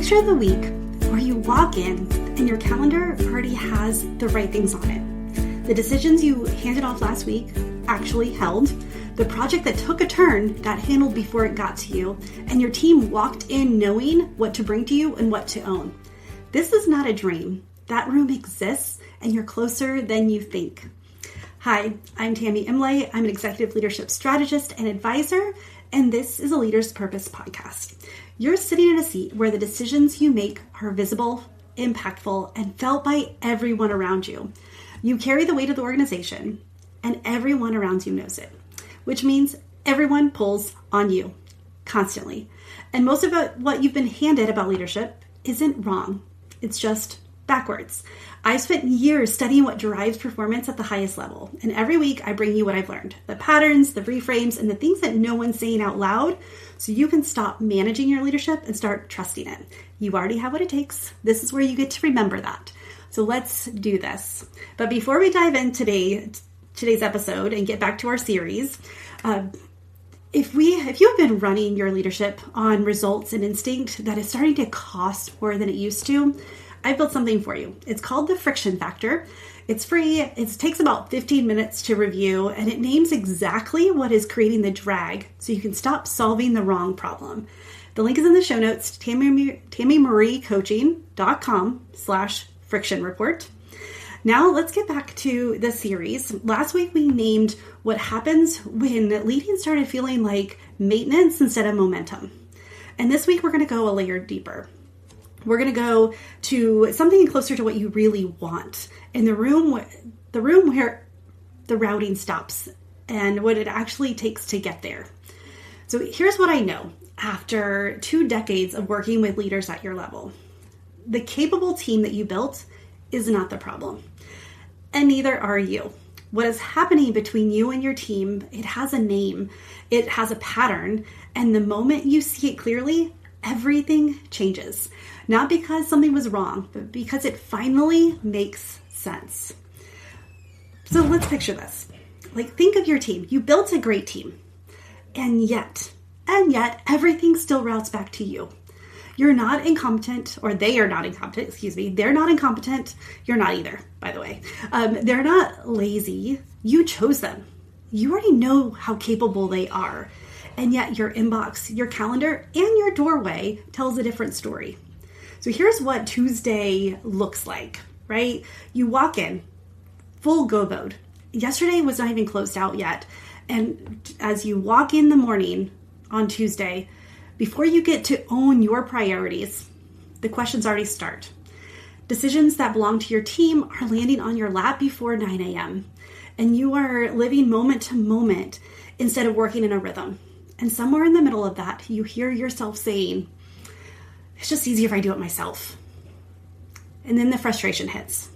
Picture the week where you walk in and your calendar already has the right things on it. The decisions you handed off last week actually held, the project that took a turn got handled before it got to you, and your team walked in knowing what to bring to you and what to own. This is not a dream. That room exists, and you're closer than you think. Hi, I'm Tammy Imlay. I'm an executive leadership strategist and advisor, and this is a Leader's Purpose podcast. You're sitting in a seat where the decisions you make are visible, impactful, and felt by everyone around you. You carry the weight of the organization, and everyone around you knows it, which means everyone pulls on you constantly. And most of what you've been handed about leadership isn't wrong. It's just backwards. I've spent years studying what drives performance at the highest level. And every week I bring you what I've learned, the patterns, the reframes, and the things that no one's saying out loud so you can stop managing your leadership and start trusting it. You already have what it takes. This is where you get to remember that. So let's do this. But before we dive in today's episode and get back to our series, if you have been running your leadership on results and instinct that is starting to cost more than it used to, I built something for you. It's called the Friction Factor. It's free. It takes about 15 minutes to review, and it names exactly what is creating the drag so you can stop solving the wrong problem. The link is in the show notes, tammymariecoaching.com/friction report. Now let's get back to the series. Last week we named what happens when leading started feeling like maintenance instead of momentum. And this week we're going to go a layer deeper. We're going to go to something closer to what you really want in the room where the routing stops and what it actually takes to get there. So here's what I know after 2 decades of working with leaders at your level. The capable team that you built is not the problem, and neither are you. What is happening between you and your team, it has a name, it has a pattern, and the moment you see it clearly, everything changes. Not because something was wrong, but because it finally makes sense. So let's picture this. Think of your team. You built a great team, and yet everything still routes back to you. You're not incompetent, or they are not incompetent, They're not incompetent. You're not either, by the way. They're not lazy. You chose them. You already know how capable they are. And yet your inbox, your calendar, and your doorway tells a different story. So here's what Tuesday looks like, right? You walk in, full go mode. Yesterday was not even closed out yet. And as you walk in the morning on Tuesday, before you get to own your priorities, the questions already start. Decisions that belong to your team are landing on your lap before 9 a.m. And you are living moment to moment instead of working in a rhythm. And somewhere in the middle of that, you hear yourself saying, it's just easier if I do it myself. And then the frustration hits.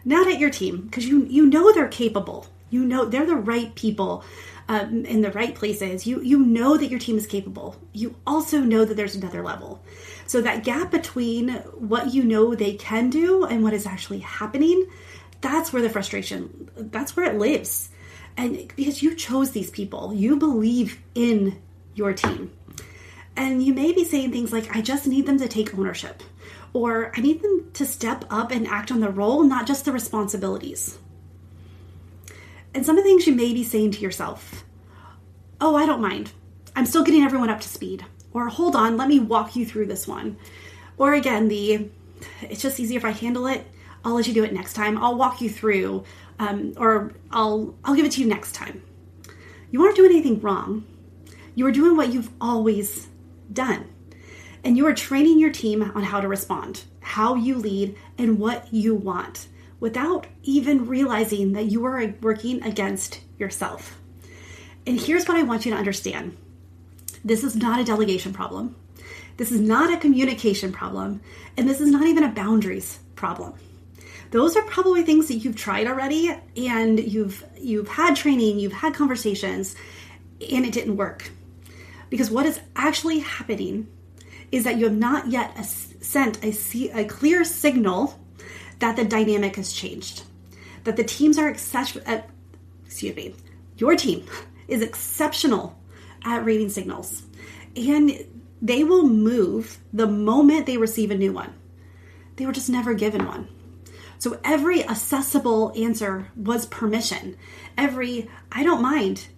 Not at your team, because you know they're capable. You know they're the right people in the right places. You know that your team is capable. You also know that there's another level. So that gap between what you know they can do and what is actually happening, that's where the frustration, that's where it lives. And because you chose these people, you believe in your team. And you may be saying things like, I just need them to take ownership, or I need them to step up and act on the role, not just the responsibilities. And some of the things you may be saying to yourself, oh, I don't mind. I'm still getting everyone up to speed. Or hold on, let me walk you through this one. Or again, it's just easier if I handle it. I'll let you do it next time. I'll walk you through, or I'll give it to you next time. You aren't doing anything wrong. You are doing what you've always done. And you are training your team on how to respond, how you lead, and what you want, without even realizing that you are working against yourself. And here's what I want you to understand. This is not a delegation problem. This is not a communication problem. And this is not even a boundaries problem. Those are probably things that you've tried already, and you've had training, you've had conversations, and it didn't work. Because what is actually happening is that you have not yet sent a clear signal that the dynamic has changed. That the teams are your team is exceptional at reading signals. And They will move the moment they receive a new one. They were just never given one. So every accessible answer was permission. Every, I don't mind,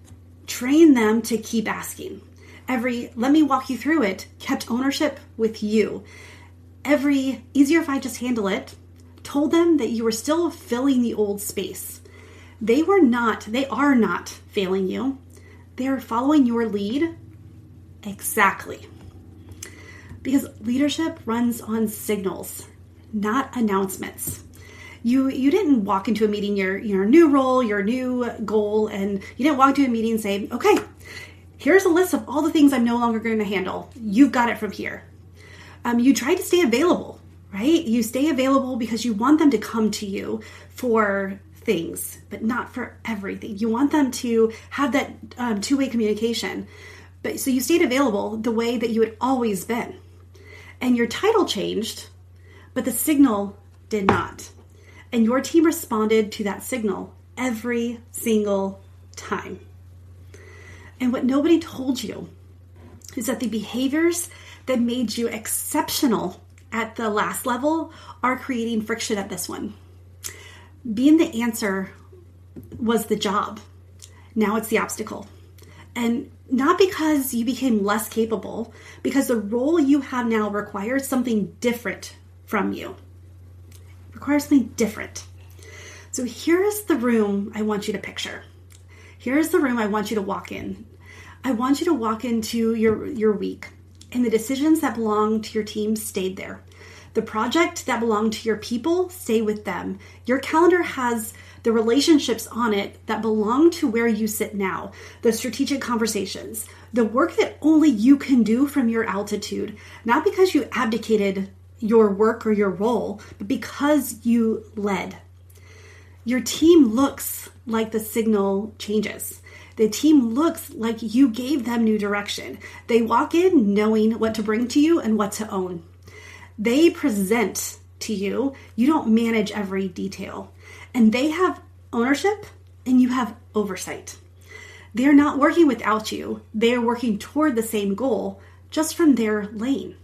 train them to keep asking. Every, let me walk you through it, kept ownership with you. Every, easier if I just handle it, told them that you were still filling the old space. They are not failing you. They are following your lead exactly. Because leadership runs on signals, not announcements. You didn't walk into a meeting, your new role, your new goal, and you didn't walk into a meeting and say, okay, here's a list of all the things I'm no longer going to handle. You've got it from here. You try to stay available, right? You stay available because you want them to come to you for things, but not for everything. You want them to have that two-way communication. But so you stayed available the way that you had always been. And your title changed, but the signal did not. And your team responded to that signal every single time. And what nobody told you is that the behaviors that made you exceptional at the last level are creating friction at this one. Being the answer was the job. Now it's the obstacle. And not because you became less capable, because the role you have now requires something different from you. Requires something different. So here's the room I want you to picture. Here's the room I want you to walk in. I want you to walk into your week, and the decisions that belong to your team stayed there. The project that belonged to your people, stay with them. Your calendar has the relationships on it that belong to where you sit now, the strategic conversations, the work that only you can do from your altitude, not because you abdicated your work or your role, but because you led. Your team looks like the signal changes. The team looks like you gave them new direction. They walk in knowing what to bring to you and what to own. They present to you. You don't manage every detail. And they have ownership and you have oversight. They're not working without you. They're working toward the same goal, just from their lane.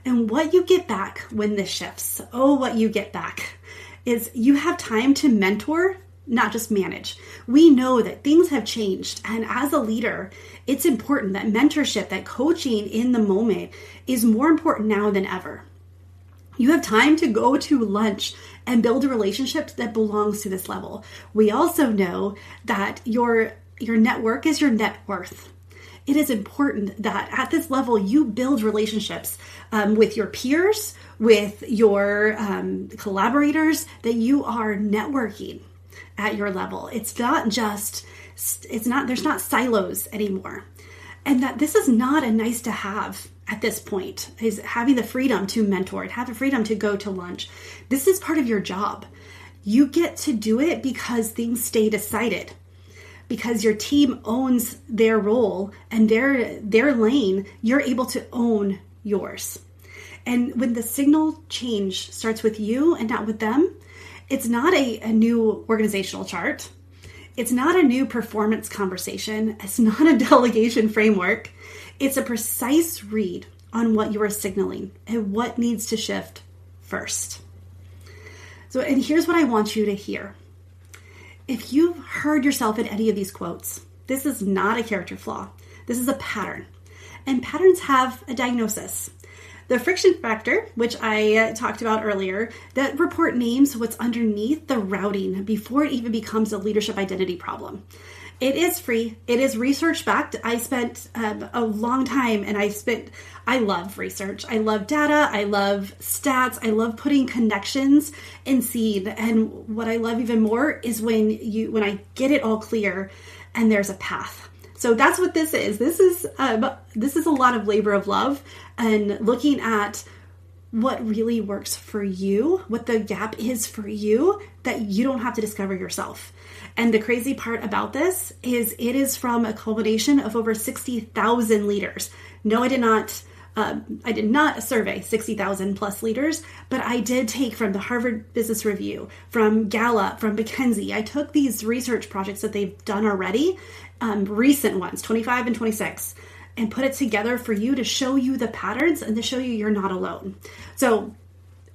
And what you get back when this shifts, what you get back is you have time to mentor, not just manage. We know that things have changed. And as a leader, it's important that mentorship, that coaching in the moment is more important now than ever. You have time to go to lunch and build a relationship that belongs to this level. We also know that your network is your net worth. It is important that at this level, you build relationships with your peers, with your collaborators, that you are networking at your level. There's not silos anymore. And that this is not a nice to have at this point, is having the freedom to mentor, have the freedom to go to lunch. This is part of your job. You get to do it because things stay decided. Because your team owns their role and their lane, you're able to own yours. And when the signal change starts with you and not with them, it's not a new organizational chart. It's not a new performance conversation. It's not a delegation framework. It's a precise read on what you are signaling and what needs to shift first. So, and here's what I want you to hear. If you've heard yourself in any of these quotes, this is not a character flaw. This is a pattern. And patterns have a diagnosis. The friction factor, which I talked about earlier, that report names what's underneath the routing before it even becomes a leadership identity problem. It is free. It is research backed. I spent a long time and I love research. I love data. I love stats. I love putting connections in seed. And what I love even more is when I get it all clear and there's a path. So that's what this is. This is a lot of labor of love and looking at what really works for you, what the gap is for you that you don't have to discover yourself. And the crazy part about this is it is from a culmination of over 60,000 leaders. No, I did not survey 60,000 plus leaders, but I did take from the Harvard Business Review, from Gallup, from McKinsey. I took these research projects that they've done already, recent ones, 25 and 26, and put it together for you to show you the patterns and to show you you're not alone. So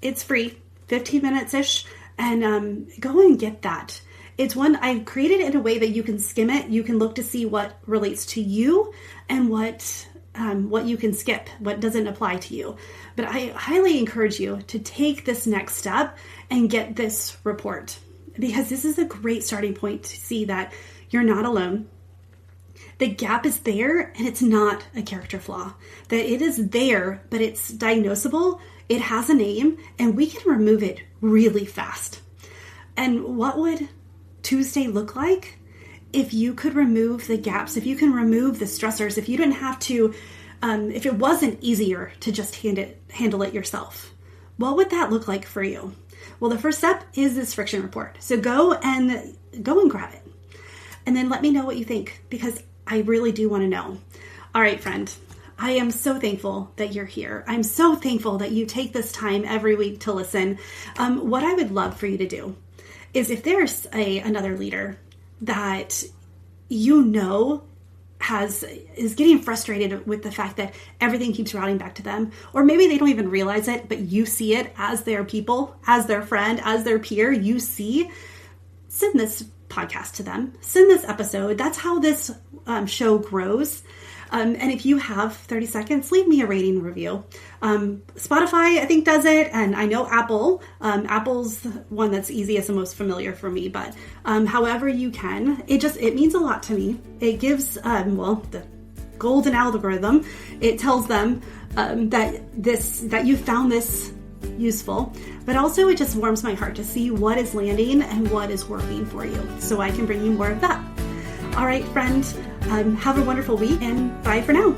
it's free, 15 minutes-ish, and go and get that. It's one I've created in a way that you can skim it. You can look to see what relates to you and what you can skip, what doesn't apply to you. But I highly encourage you to take this next step and get this report, because this is a great starting point to see that you're not alone. The gap is there, and it's not a character flaw. That it is there, but it's diagnosable, it has a name, and we can remove it really fast. And what would Tuesday look like if you could remove the gaps, if you can remove the stressors, if you didn't have to, if it wasn't easier to just handle it yourself? What would that look like for you? Well, the first step is this friction report. So go and grab it. And then let me know what you think, because I really do want to know. All right, friend, I am so thankful that you're here. I'm so thankful that you take this time every week to listen. What I would love for you to do is, if there's another leader that you know is getting frustrated with the fact that everything keeps routing back to them, or maybe they don't even realize it, but you see it as their people, as their friend, as their peer, send this podcast to them, send this episode. That's how this show grows. And if you have 30 seconds, leave me a rating review. Spotify, I think, does it. And I know Apple. Apple's one that's easiest and most familiar for me. But however you can, it means a lot to me. It gives, the golden algorithm, it tells them that you found this useful. But also it just warms my heart to see what is landing and what is working for you, so I can bring you more of that. All right, friend, have a wonderful week, and bye for now.